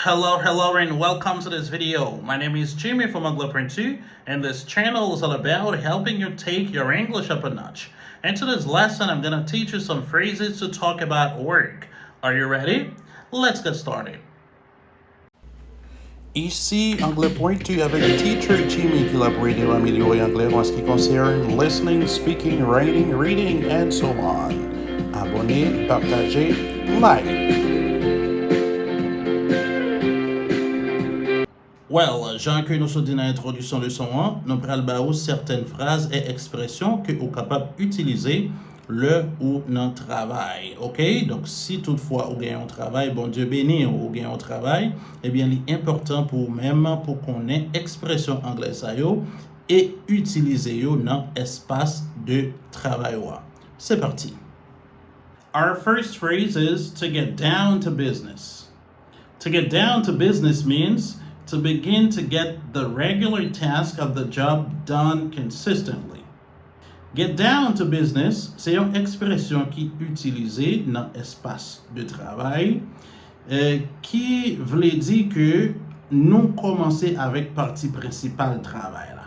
Hello, and welcome to this video. My name is Jimmy from Angloprint2, and this channel is all about helping you take your English up a notch. And to this lesson, I'm going to teach you some phrases to talk about work. Are you ready? Let's get started. Ici, Anglais Point 2 avec Teacher Jimmy qui l'a pour aider à améliorer l'anglais en ce qui concerne listening, speaking, writing, reading, and so on. Abonnez, partagez, like. Well, Jean que nous sommes dans l'introduction leçon 1, nous prenons certaines phrases et expressions que vous êtes capable d'utiliser le ou dans travail. OK? Donc, si toutefois vous gagnez un travail, bon Dieu béni, vous gagnez un travail, eh bien, il est important pour vous-même pour qu'on ait expression anglaise et utiliser dans l'espace de travail. C'est parti. Our first phrase is to get down to business. To get down to business means to begin to get the regular task of the job done consistently. Get down to business, c'est une expression qui est utilisée dans l'espace de travail qui veut dire que nous commençons avec partie principale travail là.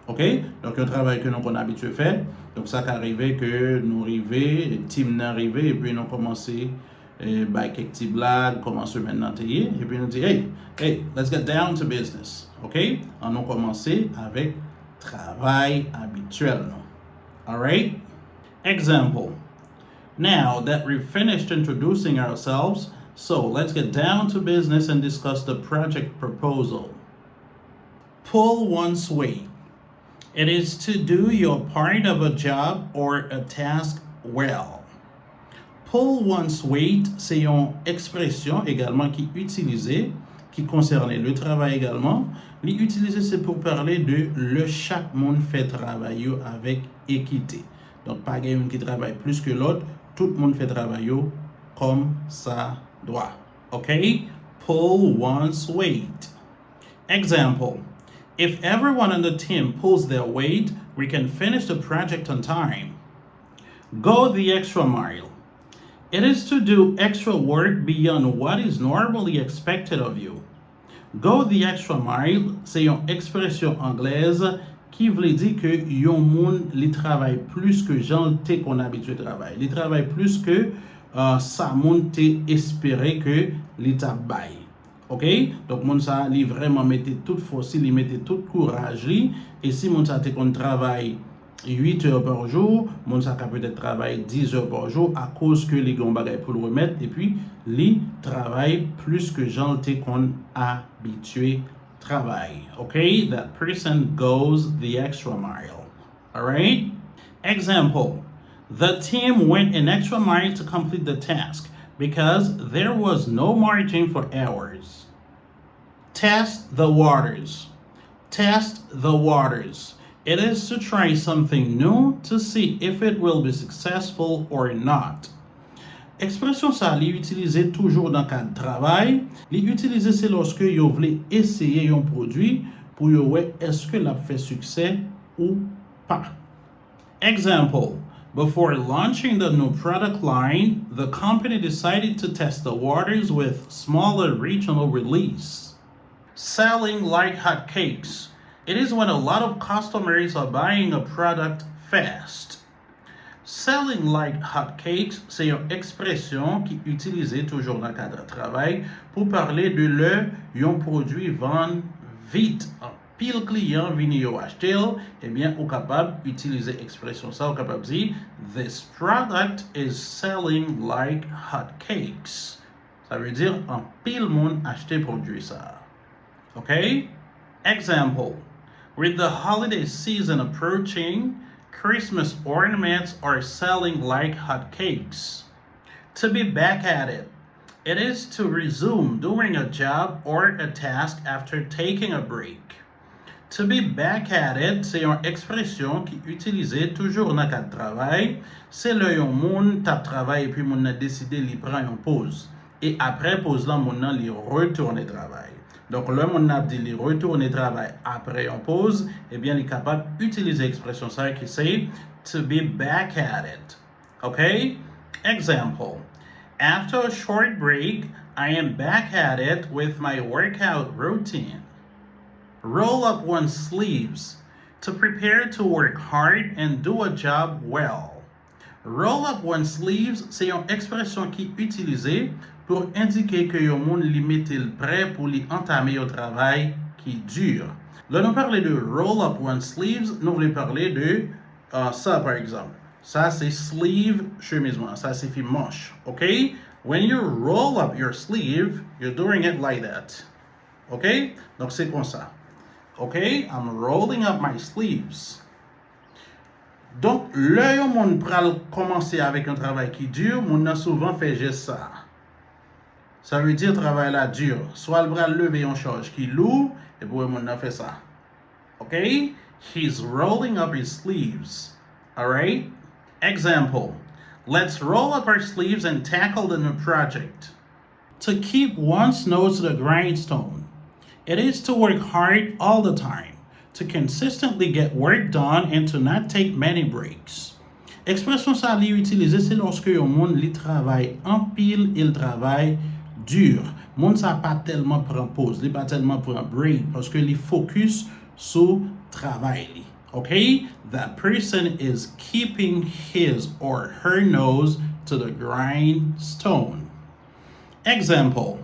OK? Donc un travail que nous avons habitué à faire. Donc ça arrive que nous arrivons, team arrive et puis nous commençons by quelques petites blagues, commencer maintenant et puis nous dit hey, let's get down to business. OK? On a commencé avec travail habituel. All right? Example. Now that we've finished introducing ourselves, so let's get down to business and discuss the project proposal. Pull one's weight. It is to do your part of a job or a task well. Pull one's weight, c'est une expression également qui est utilisée, qui concerne le travail également. L'utiliser, c'est pour parler de le chaque monde fait travailler avec équité. Donc, pas quelqu'un qui travaille plus que l'autre, tout le monde fait travailler comme ça doit. OK? Pull one's weight. Example. If everyone on the team pulls their weight, we can finish the project on time. Go the extra mile. It is to do extra work beyond what is normally expected of you. Go the extra mile, c'est une expression anglaise qui veut dire que yon moun li travaille plus que gens te qu'on habitué travail. Li travaille plus que ça moun te espéré que li t'a bail. OK? Donc moun sa li vraiment mette toute force, li mette tout courage li et si moun sa te qu'on travaille 8 heures par jour, mon ça peut-être travaille 10 heures par jour à cause que les gars bagay pour le remettre et puis les travaille plus que gens qu'on habitué travail. Okay, that person goes the extra mile. All right? Example. The team went an extra mile to complete the task because there was no margin for errors. Test the waters. Test the waters. It is to try something new to see if it will be successful or not. Expression ça, li utiliser toujours dans le cadre de travail. Li utiliser c'est lorsque vous voulez essayer un produit pour voir est-ce que l'a fait succès ou pas. Example. Before launching the new product line, the company decided to test the waters with smaller regional release. Selling like hotcakes. It is when a lot of customers are buying a product fast. Selling like hotcakes, c'est une expression qui est utilisée toujours dans le cadre de travail pour parler de un produit vend vite. Un pile client vini yo acheter, eh bien, ou capable d'utiliser expression ça, ou capable de dire this product is selling like hotcakes. Ça veut dire un pile monde acheter produit ça. OK? Example. With the holiday season approaching, Christmas ornaments are selling like hotcakes. To be back at it. It is to resume doing a job or a task after taking a break. To be back at it, c'est une expression qui est utilisée toujours dans le cadre de travail. C'est le yon moun tap travail et puis moun a décidé de prendre une pause. Et après pause là, moun nan li retourne travail. Donc, le monde a dit, retourner travail après une pause, eh bien, il est capable d'utiliser l'expression ça qui c'est to be back at it. OK? Example. After a short break, I am back at it with my workout routine. Roll up one's sleeves to prepare to work hard and do a job well. Roll up one's sleeves, c'est une expression qui est utilisée pour indiquer que yon moun li mette le prêt pour li entamer un travail qui dure. Là, nous parlons de roll up one's sleeves, nous voulons parler de ça par exemple. Ça c'est sleeve chemise, ça signifie manche, ok? When you roll up your sleeve, you're doing it like that, ok? Donc c'est comme ça. OK, I'm rolling up my sleeves. Donc, là, yon moun pral commencer avec un travail qui dure, moun nan souvent fait juste ça. Ça veut dire travail là dur. Soit le bras lever en charge qui lourd, et puis moun nan fait ça. OK? He's rolling up his sleeves. Alright? Example. Let's roll up our sleeves and tackle the new project. To keep one's nose to the grindstone. It is to work hard all the time, to consistently get work done and to not take many breaks. Expression ça li utilisée c'est lorsque yon moun li travaille en pile, il travaille dur. Moun sa pas tellement prend pause, li pas tellement prend break parce que li focus sur travail li. Okay? That person is keeping his or her nose to the grindstone. Example.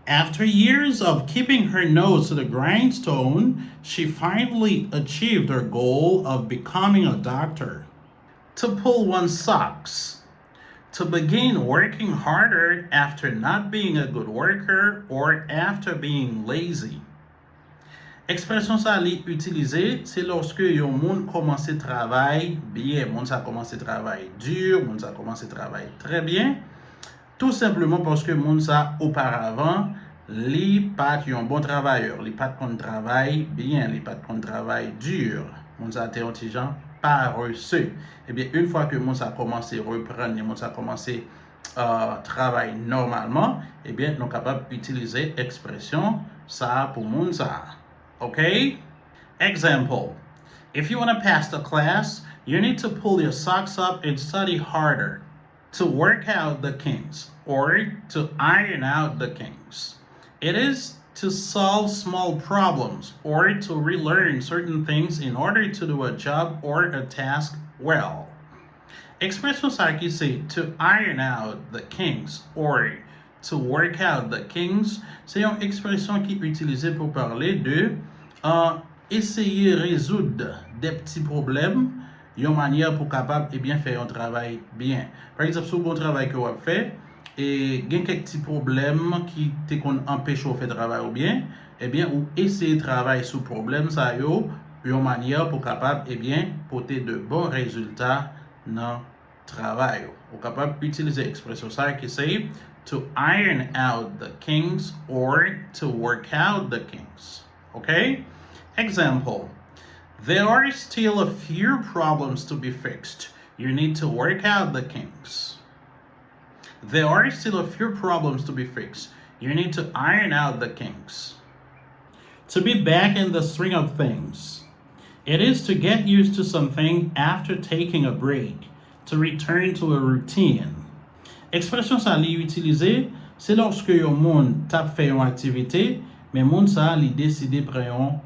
After years of keeping her nose to the grindstone, she finally achieved her goal of becoming a doctor. To pull one's socks. To begin working harder after not being a good worker or after being lazy. Expression ça li utilisée, c'est lorsque yon moun commence travail bien, moun sa commence travail dur, moun sa commence travail très bien. Tout simplement parce que moun sa auparavant li pat yon bon travailleur, li pat kon travail bien, li pat kon travail dur. Moun sa te yon ti jan paresseux. Eh bien, une fois que moun sa commencé reprendre, moun sa commencé travail normalement, eh bien, nous capable d'utiliser expression ça pour moun sa. Okay? Example. If you want to pass the class, you need to pull your socks up and study harder. To work out the kinks or to iron out the kinks. It is to solve small problems or to relearn certain things in order to do a job or a task well. Expression ça qui c'est to iron out the kinks or to work out the kinks, c'est une expression qui est utilisée pour parler de essayer de résoudre des petits problèmes. Une manière pour capable et bien faire un travail bien. Par exemple, si vous travail que vous fait et il y a quelques petits problèmes qui te empêchent de faire travail ou bien, eh bien, ou essayer de travailler sur problème ça yo, une manière pour capable et bien porter de bons résultats dans travail. Vous capable d'utiliser l'expression ça qui c'est to iron out the kinks or to work out the kinks. Okay? Example. There are still a few problems to be fixed. You need to work out the kinks. There are still a few problems to be fixed. You need to iron out the kinks. To be back in the swing of things. It is to get used to something after taking a break, to return to a routine. Expression ça li utilisée, c'est lorsque yon moun tap fait une activité, mais moun sa li décide prendre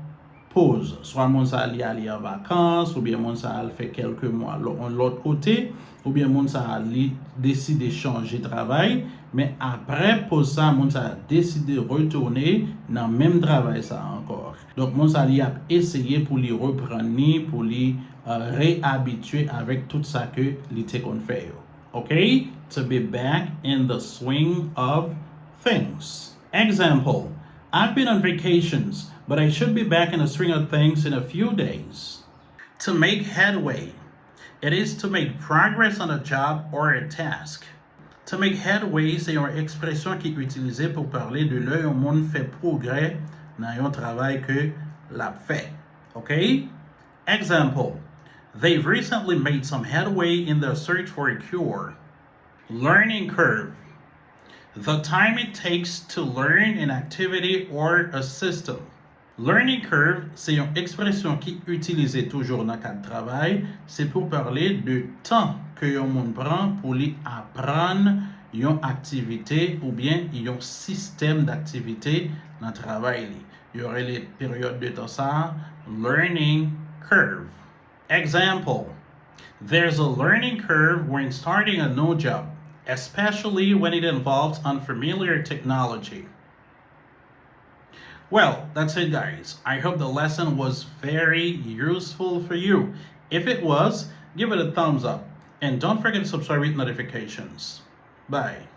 pause. Soit moun sa li aller en vacances, ou bien moun sa al fait quelques mois l'autre côté, ou bien moun sa li décide changer travail, mais après pause ça, moun sa décide retourner dans même travail ça encore. Donc moun sa li a essayé pour li reprendre, pour li réhabituer avec tout ça que li te kon fait. Okay? To be back in the swing of things. Example. I've been on vacations, but I should be back in the swing of things in a few days. To make headway. It is to make progress on a job or a task. To make headway, c'est une expression qui est utilisée pour parler de là où on fait progrès dans un travail que l'a fait. Okay? Example. They've recently made some headway in their search for a cure. Learning curve. The time it takes to learn an activity or a system. Learning curve, c'est une expression qui est utilisée toujours dans le cadre de travail. C'est pour parler du temps que yon moun prend pour lui apprendre yon activité ou bien yon système d'activité dans le travail. Il y aurait les périodes de temps ça, learning curve. Example, there's a learning curve when starting a new job, especially when it involves unfamiliar technology. Well, that's it, guys. I hope the lesson was very useful for you. If it was, give it a thumbs up. And don't forget to subscribe with notifications. Bye.